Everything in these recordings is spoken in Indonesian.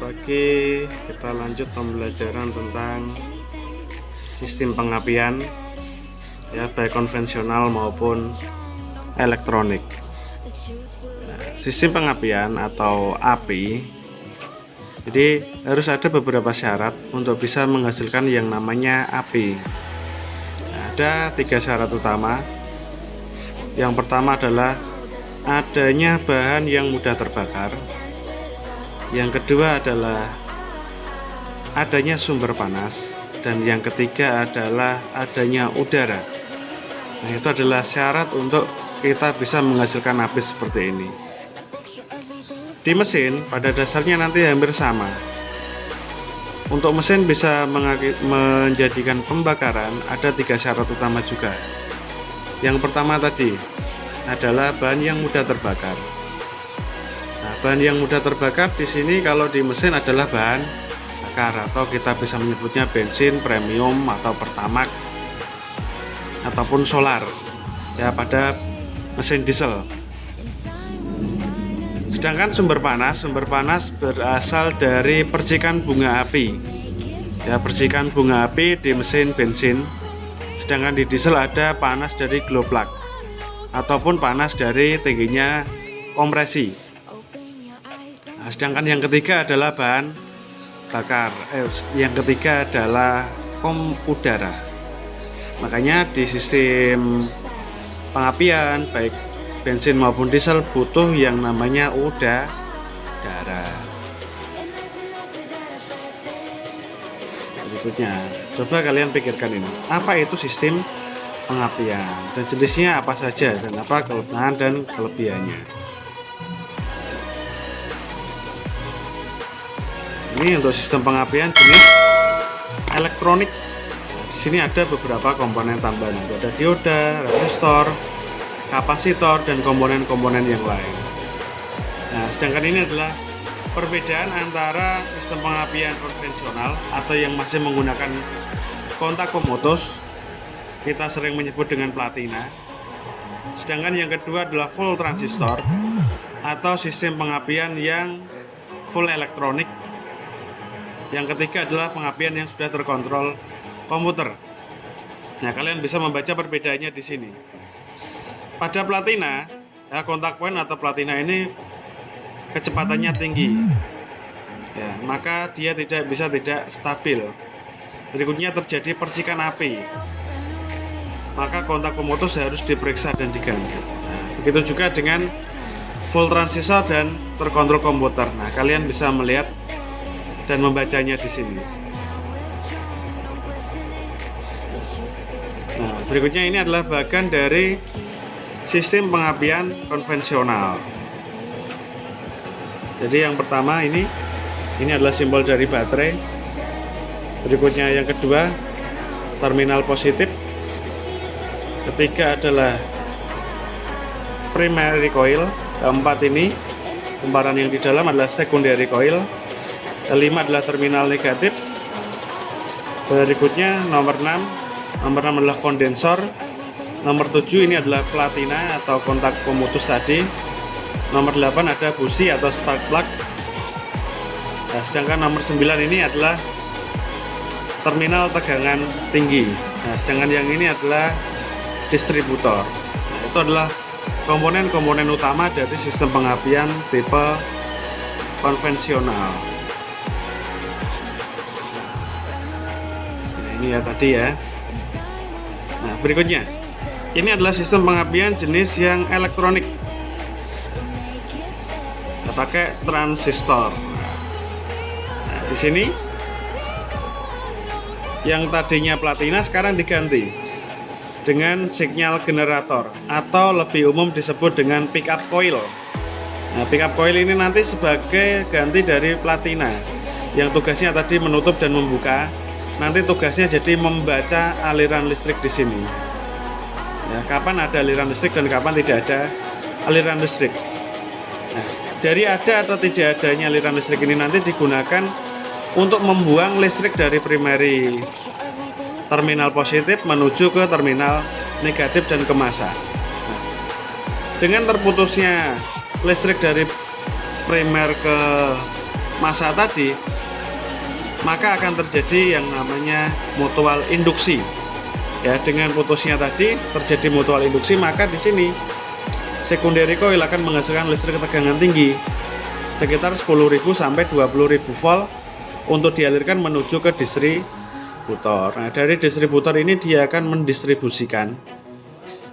pagi. Kita lanjut pembelajaran tentang sistem pengapian ya, baik konvensional maupun elektronik. Sistem pengapian atau api, jadi harus ada beberapa syarat untuk bisa menghasilkan yang namanya api. Ada 3 syarat utama. Yang pertama adalah adanya bahan yang mudah terbakar. Yang kedua adalah adanya sumber panas, dan yang ketiga adalah adanya udara. Nah, itu adalah syarat untuk kita bisa menghasilkan api seperti ini. Di mesin pada dasarnya nanti hampir sama. Untuk mesin bisa menjadikan pembakaran ada 3 syarat utama juga. Yang pertama tadi adalah bahan yang mudah terbakar. Nah, bahan yang mudah terbakar di sini kalau di mesin adalah bahan bakar, atau kita bisa menyebutnya bensin premium atau pertamax ataupun solar ya pada mesin diesel. Sedangkan sumber panas berasal dari percikan bunga api. Ya, percikan bunga api di mesin bensin. Sedangkan di diesel ada panas dari glow plug ataupun panas dari tingginya kompresi. Nah, sedangkan yang ketiga adalah bahan bakar. Yang ketiga adalah udara. Makanya di sistem pengapian baik bensin maupun diesel butuh yang namanya udara. Berikutnya, coba kalian pikirkan ini. Apa itu sistem pengapian dan jenisnya apa saja dan apa kelemahan dan kelebihannya? Ini untuk sistem pengapian jenis elektronik. Di sini ada beberapa komponen tambahan, ada dioda, resistor, kapasitor, dan komponen-komponen yang lain. Nah, sedangkan ini adalah perbedaan antara sistem pengapian konvensional atau yang masih menggunakan kontak pemutus, kita sering menyebut dengan platina. Sedangkan yang kedua adalah full transistor atau sistem pengapian yang full elektronik. Yang ketiga adalah pengapian yang sudah terkontrol komputer. Nah, kalian bisa membaca perbedaannya di sini. Pada platina, ya, kontak point atau platina ini kecepatannya tinggi, ya, maka dia tidak stabil. Berikutnya terjadi percikan api, maka kontak pemutus harus diperiksa dan diganti. Nah, begitu juga dengan full transistor dan terkontrol komputer. Nah, kalian bisa melihat dan membacanya di sini. Nah, berikutnya ini adalah bagian dari sistem pengapian konvensional. Jadi yang pertama ini adalah simbol dari baterai. Berikutnya yang kedua terminal positif. Ketiga adalah primary coil. Keempat ini kumparan yang di dalam adalah secondary coil. Kelima adalah terminal negatif. Berikutnya nomor 6 adalah kondensor. Nomor 7 ini adalah platina atau kontak pemutus tadi. Nomor 8 ada busi atau spark plug. Nah, sedangkan nomor 9 ini adalah terminal tegangan tinggi. Nah, sedangkan yang ini adalah distributor. Nah, itu adalah komponen-komponen utama dari sistem pengapian tipe konvensional. Nah, ini ya tadi ya. Nah, berikutnya ini adalah sistem pengapian jenis yang elektronik. Kita pakai transistor. Nah, di sini yang tadinya platina sekarang diganti dengan sinyal generator atau lebih umum disebut dengan pickup coil. Nah, pickup coil ini nanti sebagai ganti dari platina yang tugasnya tadi menutup dan membuka. Nanti tugasnya jadi membaca aliran listrik di sini. Ya, kapan ada aliran listrik dan kapan tidak ada aliran listrik. Nah, dari ada atau tidak adanya aliran listrik ini nanti digunakan untuk membuang listrik dari primary terminal positif menuju ke terminal negatif dan ke massa. Nah, dengan terputusnya listrik dari primer ke massa tadi, maka akan terjadi yang namanya mutual induksi. Ya, dengan putusnya tadi terjadi mutual induksi, maka di sini secondary coil akan menghasilkan listrik tegangan tinggi sekitar 10.000 sampai 20.000 volt untuk dialirkan menuju ke distributor. Nah, dari distributor ini dia akan mendistribusikan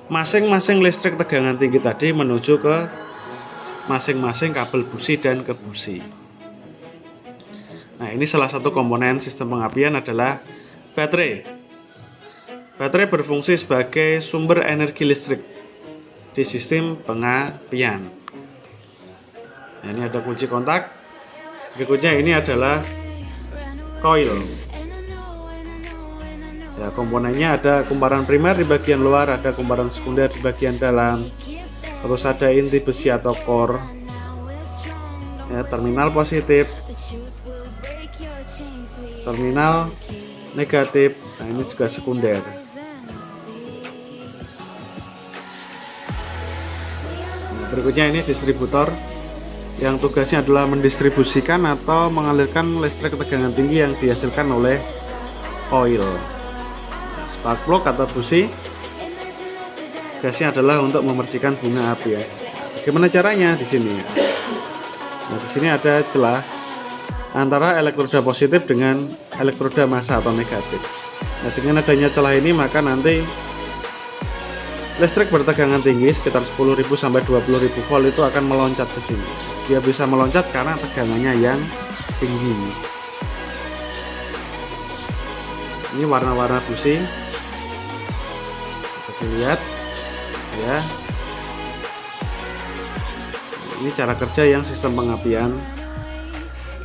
masing-masing listrik tegangan tinggi tadi menuju ke masing-masing kabel busi dan ke busi. Nah, ini salah satu komponen sistem pengapian adalah baterai. Baterai berfungsi sebagai sumber energi listrik di sistem pengapian. Nah, ini ada kunci kontak. Berikutnya ini adalah coil. Ya, komponennya ada kumparan primer di bagian luar, ada kumparan sekunder di bagian dalam. Terus ada inti besi atau core. Ya, terminal positif, terminal negatif. Nah, ini juga sekunder. Nah, berikutnya ini distributor yang tugasnya adalah mendistribusikan atau mengalirkan listrik tegangan tinggi yang dihasilkan oleh coil. Spark plug atau busi tugasnya adalah untuk memercikan bunga api ya. Bagaimana caranya di sini? Nah, di sini ada celah antara elektroda positif dengan elektroda massa atau negatif. Nah, dengan adanya celah ini maka nanti listrik bertegangan tinggi sekitar 10.000 sampai 20.000 volt itu akan meloncat ke sini. Dia bisa meloncat karena tegangannya yang tinggi. Ini warna-warna busi. Kita lihat ya. Ini cara kerja yang sistem pengapian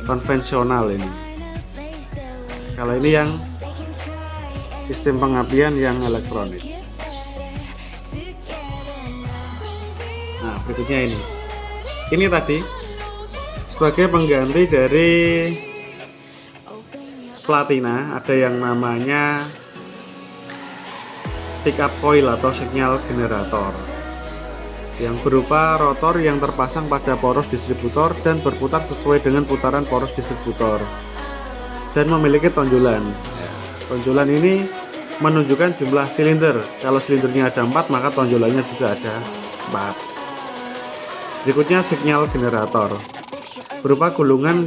konvensional ini. Kalau ini yang sistem pengapian yang elektronik. Nah, berikutnya ini. Ini tadi sebagai pengganti dari platina, ada yang namanya pick up coil atau signal generator yang berupa rotor yang terpasang pada poros distributor dan berputar sesuai dengan putaran poros distributor dan memiliki tonjolan. Tonjolan ini menunjukkan jumlah silinder. Kalau silindernya ada 4, maka tonjolannya juga ada 4. Berikutnya signal generator berupa gulungan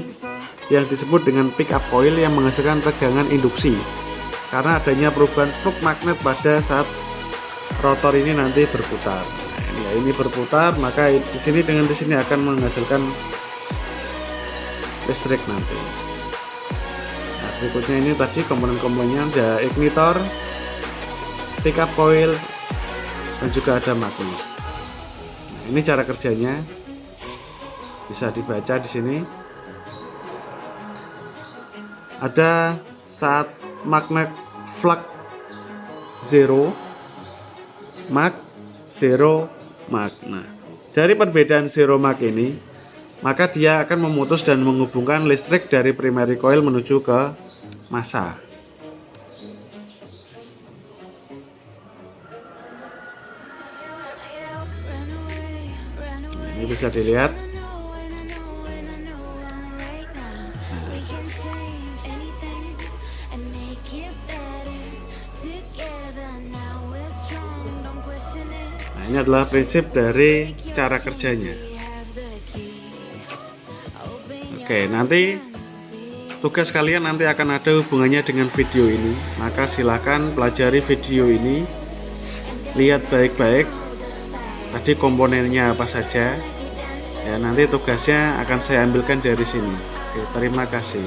yang disebut dengan pick up coil yang menghasilkan tegangan induksi karena adanya perubahan flux magnet pada saat rotor ini nanti berputar. Nah, ini berputar, maka di sini dengan di sini akan menghasilkan listrik nanti. Nah, berikutnya ini tadi komponen-komponennya ada ignitor, pick up coil, dan juga ada magnet. Ini cara kerjanya bisa dibaca di sini. Ada saat magnet flux 0 mag 0 mag. Nah, dari perbedaan 0 mag ini, maka dia akan memutus dan menghubungkan listrik dari primary coil menuju ke massa. Ini bisa dilihat. Nah, ini adalah prinsip dari cara kerjanya. Oke, nanti tugas kalian nanti akan ada hubungannya dengan video ini. Maka silahkan pelajari video ini, lihat baik-baik tadi komponennya apa saja ya, nanti tugasnya akan saya ambilkan dari sini. Oke, terima kasih.